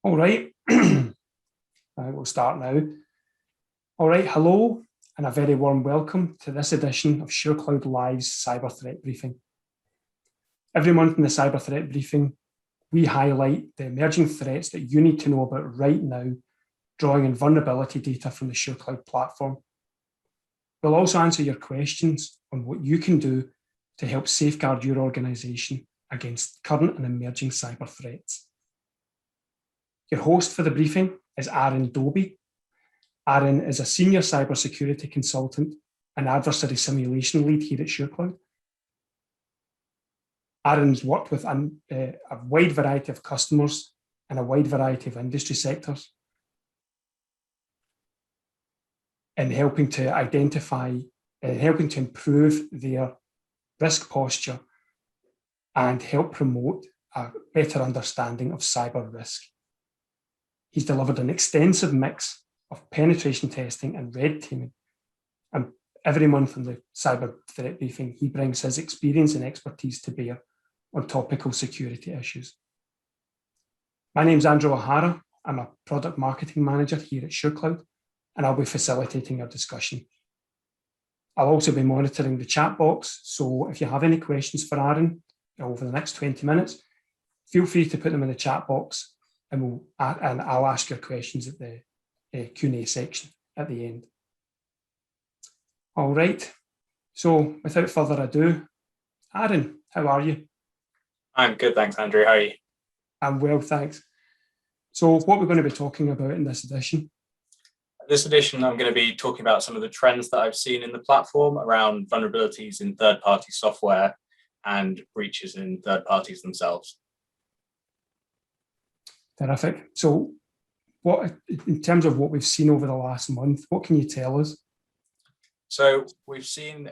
All right, we'll start now. All right, hello, and a very warm welcome to this edition of SureCloud Live's Cyber Threat Briefing. Every month in the Cyber Threat Briefing, we highlight the emerging threats that you need to know about right now, drawing on vulnerability data from the SureCloud platform. We'll also answer your questions on what you can do to help safeguard your organization against current and emerging cyber threats. Your host for the briefing is Aaron Dobie. Aaron is a senior cybersecurity consultant and adversary simulation lead here at SureCloud. Aaron's worked with a wide variety of customers and a wide variety of industry sectors in helping to identify, helping to improve their risk posture and help promote a better understanding of cyber risk. He's delivered an extensive mix of penetration testing and red teaming. And every month in the Cyber Threat Briefing, he brings his experience and expertise to bear on topical security issues. My name's Andrew O'Hara. I'm a product marketing manager here at SureCloud, and I'll be facilitating our discussion. I'll also be monitoring the chat box, so if you have any questions for Aaron over the next 20 minutes, feel free to put them in the chat box, and I'll ask your questions at the Q&A section at the end. All right, so without further ado, Aaron, how are you? I'm good, thanks, Andrew. How are you? I'm well, thanks. So what we're going to be talking about in this edition? This edition, I'm going to be talking about some of the trends that I've seen in the platform around vulnerabilities in third-party software and breaches in third parties themselves. Terrific. So what, in terms of what we've seen over the last month, what can you tell us? So we've seen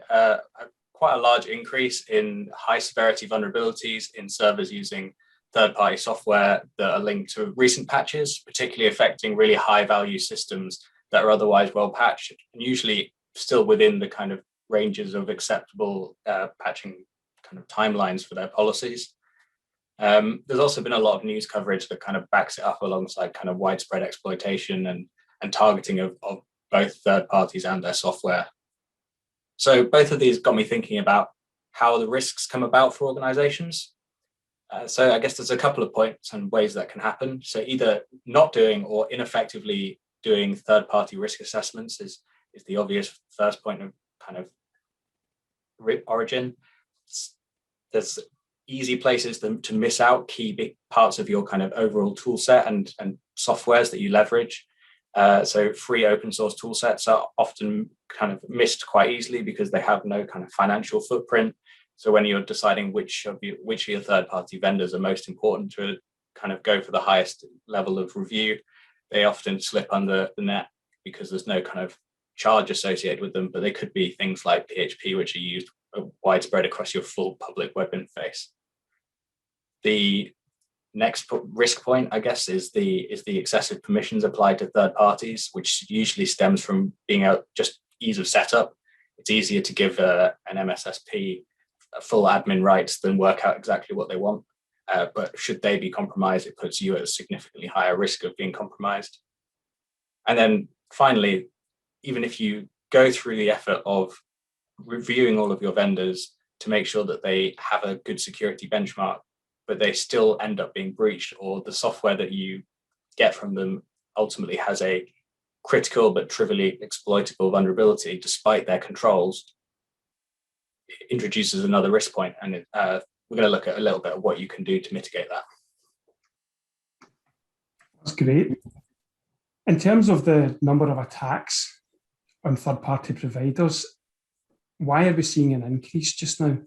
quite a large increase in high severity vulnerabilities in servers using third-party software that are linked to recent patches, particularly affecting really high-value systems that are otherwise well patched and usually still within the kind of ranges of acceptable patching kind of timelines for their policies. There's also been a lot of news coverage that kind of backs it up alongside kind of widespread exploitation and targeting of both third parties and their software. So both of these got me thinking about how the risks come about for organizations. So I guess there's a couple of points and ways that can happen. So either not doing or ineffectively doing third-party risk assessments is the obvious first point of kind of origin. There's easy places to miss out key big parts of your kind of overall tool set and softwares that you leverage. So free open source tool sets are often kind of missed quite easily because they have no kind of financial footprint. So when you're deciding which of your third-party vendors are most important to kind of go for the highest level of review, they often slip under the net because there's no kind of charge associated with them, but they could be things like PHP, which are used widespread across your full public web interface. The next risk point, I guess, is the excessive permissions applied to third parties, which usually stems from being just ease of setup. It's easier to give an MSSP full admin rights than work out exactly what they want. But should they be compromised, it puts you at a significantly higher risk of being compromised. And then finally, even if you go through the effort of reviewing all of your vendors to make sure that they have a good security benchmark, but they still end up being breached, or the software that you get from them ultimately has a critical but trivially exploitable vulnerability despite their controls, it introduces another risk point. And we're going to look at a little bit of what you can do to mitigate that. That's great. In terms of the number of attacks on third-party providers, why are we seeing an increase just now?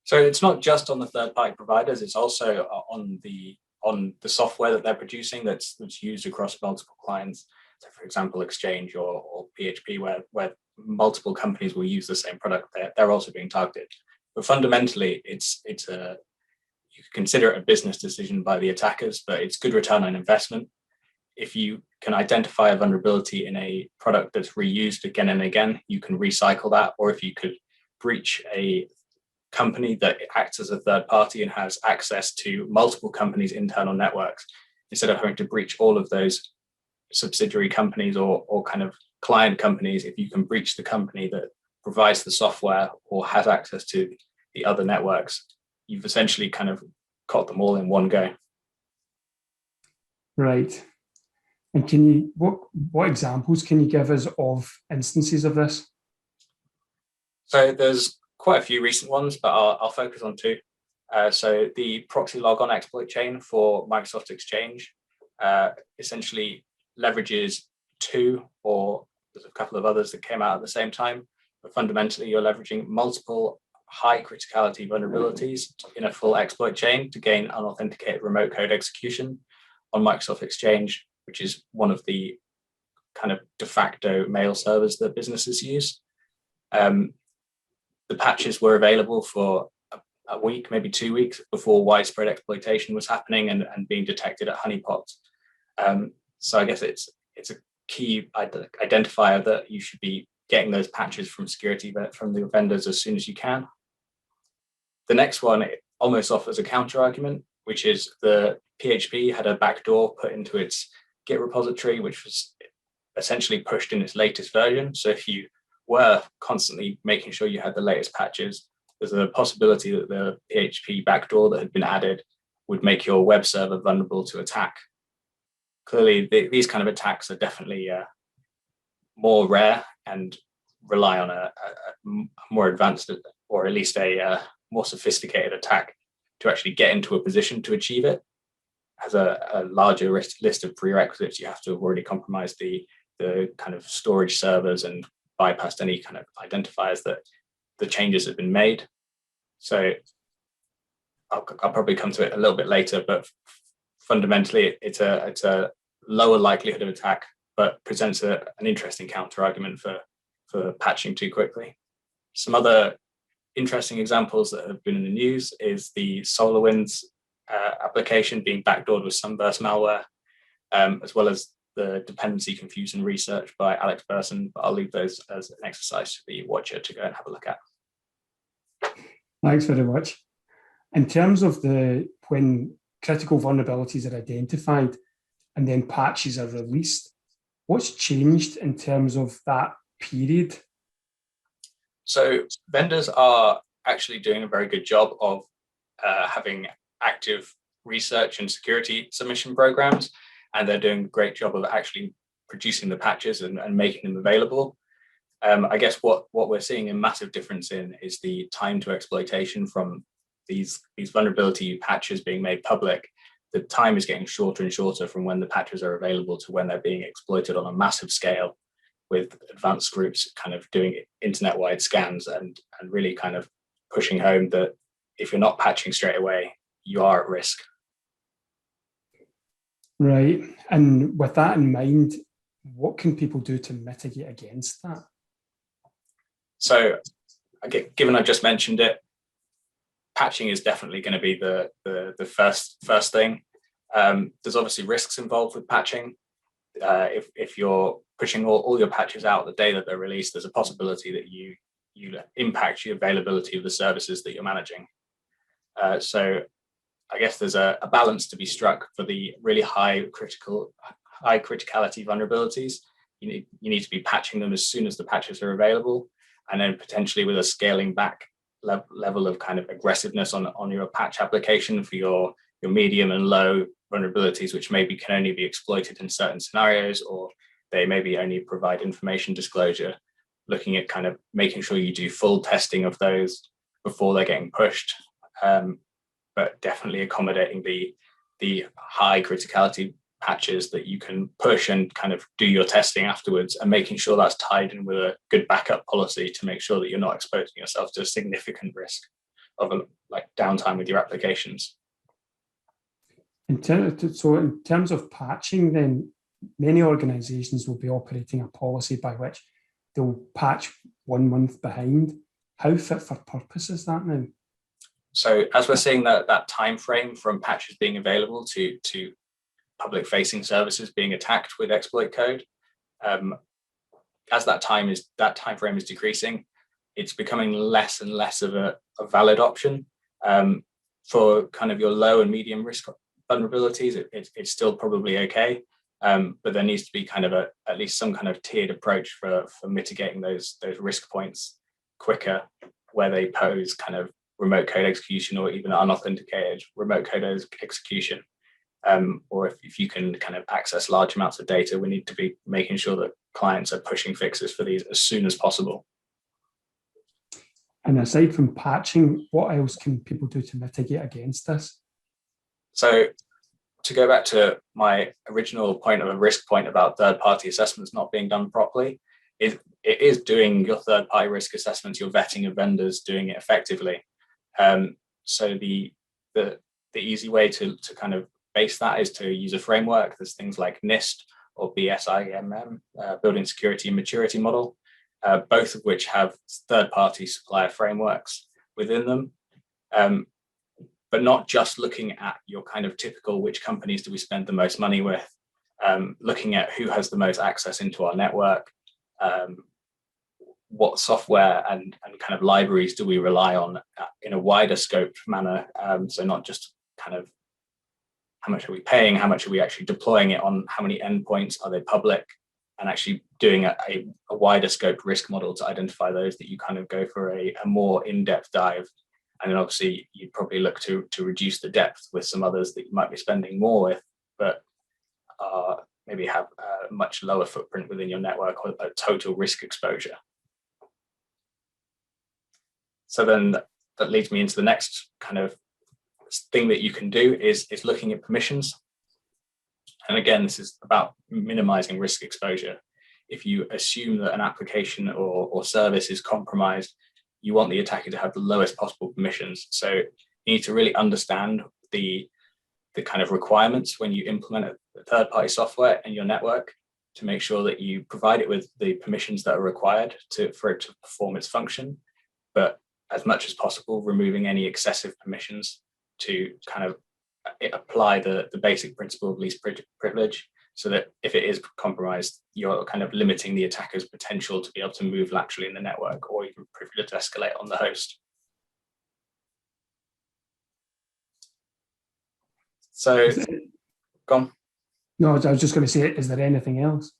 So it's not just on the third-party providers; it's also on the software that they're producing that's used across multiple clients. So, for example, Exchange or PHP, where multiple companies will use the same product, they're also being targeted. But fundamentally, it's you could consider it a business decision by the attackers, but it's good return on investment. If you can identify a vulnerability in a product that's reused again and again, you can recycle that. Or if you could breach a company that acts as a third party and has access to multiple companies' internal networks, instead of having to breach all of those subsidiary companies or kind of client companies, if you can breach the company that provides the software or has access to the other networks, you've essentially kind of caught them all in one go. Right. And can you, what examples can you give us of instances of this? So there's quite a few recent ones, but I'll focus on two. So the proxy logon exploit chain for Microsoft Exchange essentially leverages two, or there's a couple of others that came out at the same time, but fundamentally you're leveraging multiple high criticality vulnerabilities in a full exploit chain to gain unauthenticated remote code execution on Microsoft Exchange, which is one of the kind of de facto mail servers that businesses use. The patches were available for a week, maybe 2 weeks before widespread exploitation was happening and being detected at honeypots. So I guess it's a key identifier that you should be getting those patches from from the vendors as soon as you can. The next one, it almost offers a counter argument, which is the PHP had a backdoor put into its Git repository, which was essentially pushed in its latest version. So if you were constantly making sure you had the latest patches, there's a possibility that the PHP backdoor that had been added would make your web server vulnerable to attack. Clearly, these kind of attacks are definitely more rare and rely on a more advanced, or at least a more sophisticated attack to actually get into a position to achieve it. As a larger list of prerequisites, you have to have already compromised the kind of storage servers and bypassed any kind of identifiers that the changes have been made. So I'll probably come to it a little bit later, but fundamentally it's a lower likelihood of attack, but presents an interesting counter argument for patching too quickly. Some other interesting examples that have been in the news is the SolarWinds application being backdoored with Sunburst malware, as well as the dependency confusion research by Alex Burson, but I'll leave those as an exercise for the watcher to go and have a look at. Thanks very much. In terms of when critical vulnerabilities are identified and then patches are released, what's changed in terms of that period? So vendors are actually doing a very good job of having active research and security submission programs, and they're doing a great job of actually producing the patches and making them available. I guess what we're seeing a massive difference in is the time to exploitation from these vulnerability patches being made public. The time is getting shorter and shorter from when the patches are available to when they're being exploited on a massive scale, with advanced groups kind of doing internet-wide scans and really kind of pushing home that if you're not patching straight away, you are at risk. Right. And with that in mind, what can people do to mitigate against that? So, given I just mentioned it, patching is definitely going to be the first thing. There's obviously risks involved with patching. If you're pushing all your patches out the day that they're released, there's a possibility that you impact the availability of the services that you're managing. So I guess there's a balance to be struck for the really high criticality vulnerabilities. You need to be patching them as soon as the patches are available, and then potentially with a scaling back level of kind of aggressiveness on your patch application for your medium and low vulnerabilities, which maybe can only be exploited in certain scenarios, or they maybe only provide information disclosure. Looking at kind of making sure you do full testing of those before they're getting pushed, but definitely accommodating the high criticality patches that you can push and kind of do your testing afterwards, and making sure that's tied in with a good backup policy to make sure that you're not exposing yourself to a significant risk of downtime with your applications. In terms of patching, then many organizations will be operating a policy by which they'll patch 1 month behind. How fit for purpose is that now? So as we're seeing that time frame from patches being available to public facing services being attacked with exploit code, as that time frame is decreasing, it's becoming less and less of a valid option for kind of your low and medium risk vulnerabilities, it's still probably okay. But there needs to be kind of at least some kind of tiered approach for mitigating those risk points quicker, where they pose kind of remote code execution or even unauthenticated remote code execution. Or if you can kind of access large amounts of data, we need to be making sure that clients are pushing fixes for these as soon as possible. And aside from patching, what else can people do to mitigate against this? So to go back to my original point of a risk point about third-party assessments not being done properly, it is doing your third-party risk assessments, your vetting of vendors, doing it effectively. So the easy way to kind of base that is to use a framework. There's things like NIST or BSIMM, Building Security and Maturity Model, both of which have third-party supplier frameworks within them. But not just looking at your kind of typical which companies do we spend the most money with, looking at who has the most access into our network, what software and kind of libraries do we rely on in a wider scope manner. So not just kind of how much are we paying, how much are we actually deploying it on, how many endpoints are they public, and actually doing a wider scope risk model to identify those that you kind of go for a more in-depth dive. And then obviously you'd probably look to reduce the depth with some others that you might be spending more with, but maybe have a much lower footprint within your network or a total risk exposure. So then that leads me into the next kind of thing that you can do is looking at permissions. And again, this is about minimizing risk exposure. If you assume that an application or service is compromised, you want the attacker to have the lowest possible permissions. So you need to really understand the kind of requirements when you implement a third-party software in your network to make sure that you provide it with the permissions that are required for it to perform its function, but as much as possible, removing any excessive permissions to kind of apply the basic principle of least privilege, so that if it is compromised, you're kind of limiting the attacker's potential to be able to move laterally in the network or even privilege escalate on the host. So, go on. No, I was just going to say, is there anything else?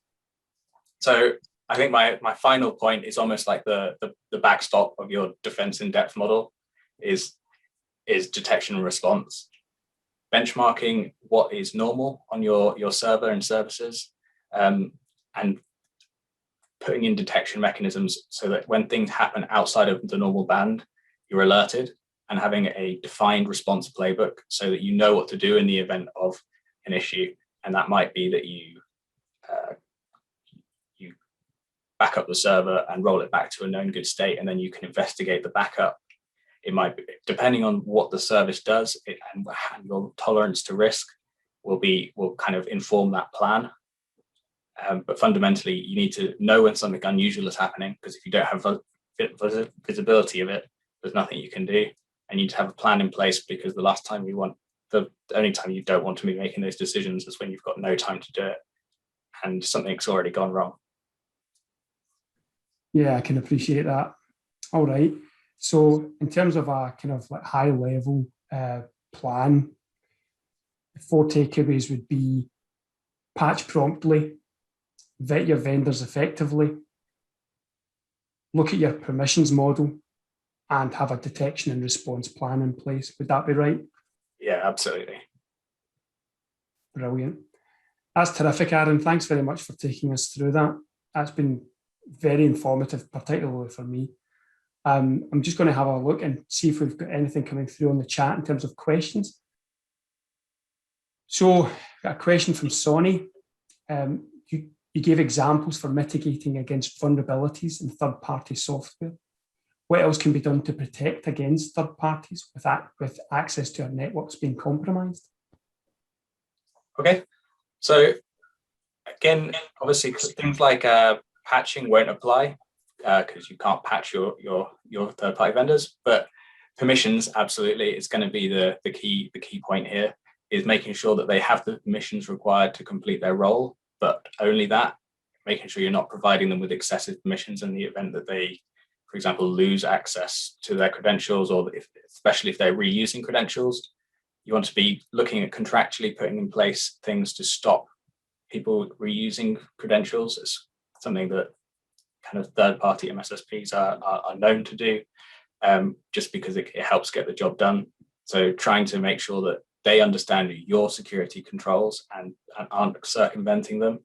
So I think my final point is almost like the backstop of your defense in depth model is detection and response. Benchmarking what is normal on your server and services, and putting in detection mechanisms so that when things happen outside of the normal band, you're alerted, and having a defined response playbook so that you know what to do in the event of an issue. And that might be that you back up the server and roll it back to a known good state, and then you can investigate the backup. It might be, depending on what the service does, and your tolerance to risk will kind of inform that plan. But fundamentally, you need to know when something unusual is happening, because if you don't have visibility of it, there's nothing you can do. And you need to have a plan in place, because the only time you don't want to be making those decisions is when you've got no time to do it and something's already gone wrong. Yeah, I can appreciate that. All right. So in terms of a kind of like high level plan, the 4 takeaways would be: patch promptly, vet your vendors effectively, look at your permissions model, and have a detection and response plan in place. Would that be right? Yeah, absolutely. Brilliant. That's terrific, Aaron. Thanks very much for taking us through that. That's been very informative, particularly for me. I'm just going to have a look and see if we've got anything coming through on the chat in terms of questions. So, got a question from Sonny. You gave examples for mitigating against vulnerabilities in third-party software. What else can be done to protect against third parties with access to our networks being compromised? Okay, so again, obviously things like patching won't apply because you can't patch your third-party vendors, but permissions, absolutely, it's going to be the key point here, is making sure that they have the permissions required to complete their role, but only that, making sure you're not providing them with excessive permissions in the event that they, for example, lose access to their credentials, or especially if they're reusing credentials. You want to be looking at contractually putting in place things to stop people reusing credentials. It's something that kind of third-party MSSPs are known to do, just because it helps get the job done. So trying to make sure that they understand your security controls and aren't circumventing them.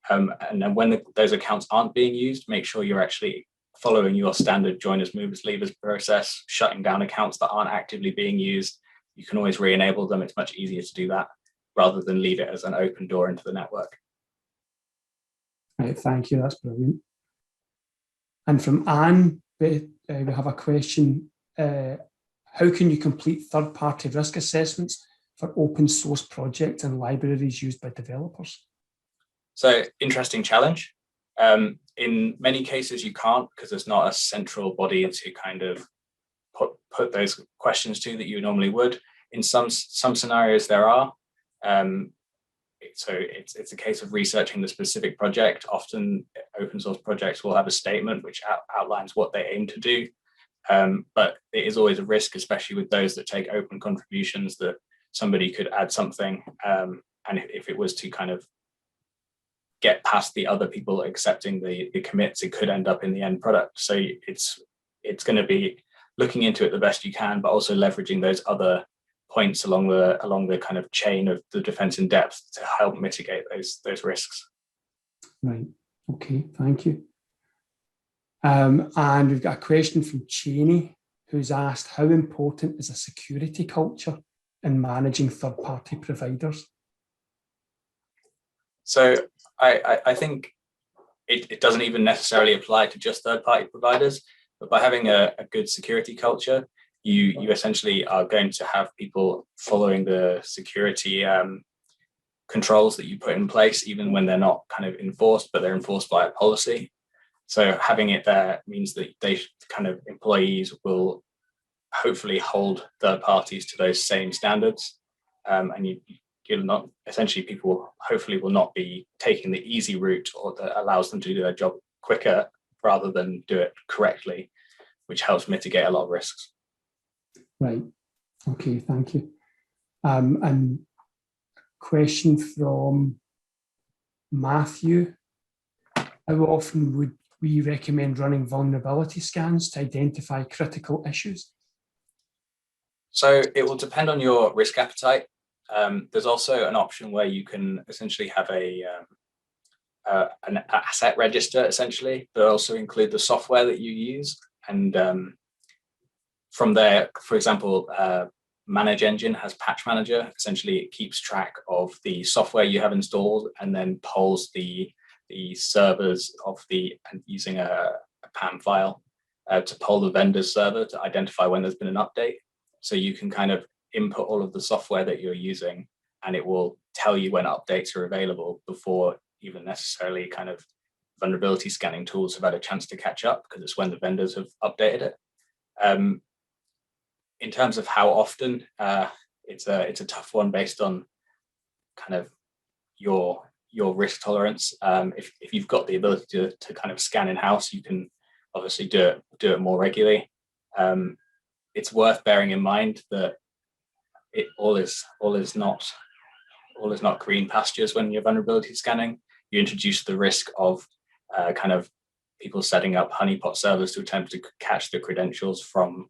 And then when those accounts aren't being used, make sure you're actually following your standard joiners, movers, leavers process, shutting down accounts that aren't actively being used. You can always re-enable them. It's much easier to do that rather than leave it as an open door into the network. Right, thank you, that's brilliant. And from Anne, we have a question. How can you complete third-party risk assessments for open source projects and libraries used by developers? So, interesting challenge. In many cases, you can't, because there's not a central body to kind of put those questions to that you normally would. In some scenarios, there are. So it's a case of researching the specific project. Often open source projects will have a statement which outlines what they aim to do. But it is always a risk, especially with those that take open contributions, that somebody could add something. And if it was to kind of get past the other people accepting the commits, it could end up in the end product. So it's going to be looking into it the best you can, but also leveraging those other points along the kind of chain of the defense in depth to help mitigate those risks. Right. Okay. Thank you. And we've got a question from Cheney, who's asked, how important is a security culture in managing third-party providers? So I think it doesn't even necessarily apply to just third-party providers, but by having a good security culture, you essentially are going to have people following the security controls that you put in place, even when they're not kind of enforced, but they're enforced by a policy. So having it there means that they kind of employees will hopefully hold third parties to those same standards, and you'll not, essentially people hopefully will not be taking the easy route or that allows them to do their job quicker rather than do it correctly, which helps mitigate a lot of risks. Right. Okay, thank you. And question from Matthew. How often would we recommend running vulnerability scans to identify critical issues? So it will depend on your risk appetite. There's also an option where you can essentially have an asset register, essentially, but also include the software that you use. And from there, for example, Manage Engine has Patch Manager. Essentially, it keeps track of the software you have installed and then polls the servers of and using a PAM file to poll the vendor's server to identify when there's been an update. So you can kind of input all of the software that you're using, and it will tell you when updates are available before even necessarily kind of vulnerability scanning tools have had a chance to catch up, because it's when the vendors have updated it. In terms of how often, it's a tough one based on kind of your risk tolerance. If you've got the ability to kind of scan in-house, you can obviously do it more regularly. It's worth bearing in mind that all is not green pastures when you're vulnerability scanning. You introduce the risk of kind of people setting up honeypot servers to attempt to catch the credentials from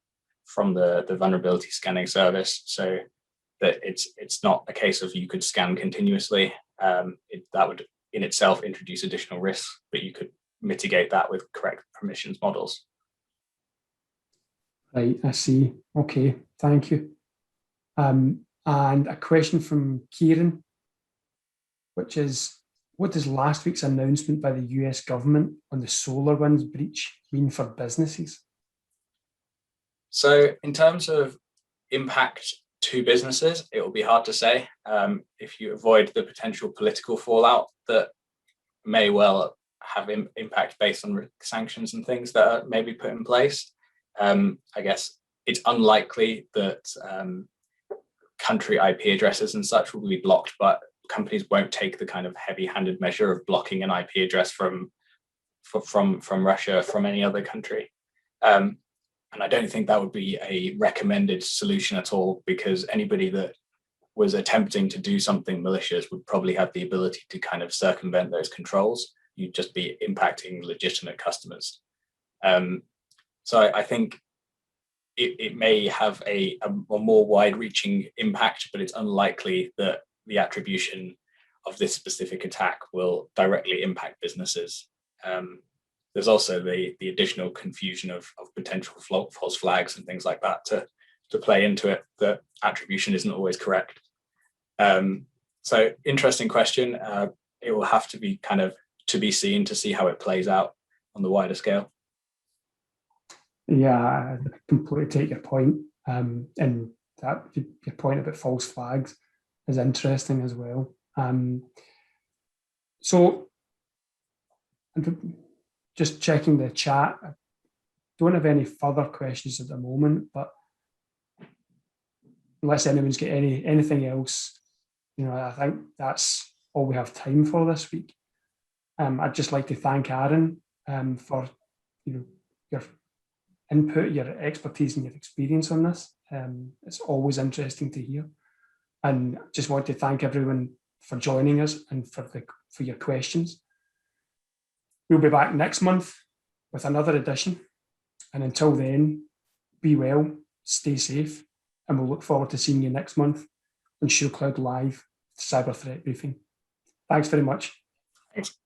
the vulnerability scanning service, so that it's not a case of you could scan continuously. That would in itself introduce additional risks, but you could mitigate that with correct permissions models. Right, I see. Okay, thank you. And a question from Kieran, which is, what does last week's announcement by the US government on the SolarWinds breach mean for businesses? So in terms of impact to businesses, it will be hard to say. If you avoid the potential political fallout that may well have impact based on sanctions and things that are maybe put in place, I guess it's unlikely that country IP addresses and such will be blocked, but companies won't take the kind of heavy-handed measure of blocking an IP address from Russia, from any other country. And I don't think that would be a recommended solution at all, because anybody that was attempting to do something malicious would probably have the ability to kind of circumvent those controls. You'd just be impacting legitimate customers. So I think it may have a more wide-reaching impact, but it's unlikely that the attribution of this specific attack will directly impact businesses. There's also the additional confusion of potential false flags and things like that to play into it, that attribution isn't always correct. So interesting question. It will have to be kind of to be seen to see how it plays out on the wider scale. Yeah, I completely take your point. And that your point about false flags is interesting as well. So just checking the chat, I don't have any further questions at the moment, but unless anyone's got anything else, I think that's all we have time for this week. I'd just like to thank Aaron for your input, your expertise and your experience on this. It's always interesting to hear. And just want to thank everyone for joining us and for your questions. We'll be back next month with another edition. And until then, be well, stay safe, and we'll look forward to seeing you next month on SureCloud Live Cyber Threat Briefing. Thanks very much. Thanks.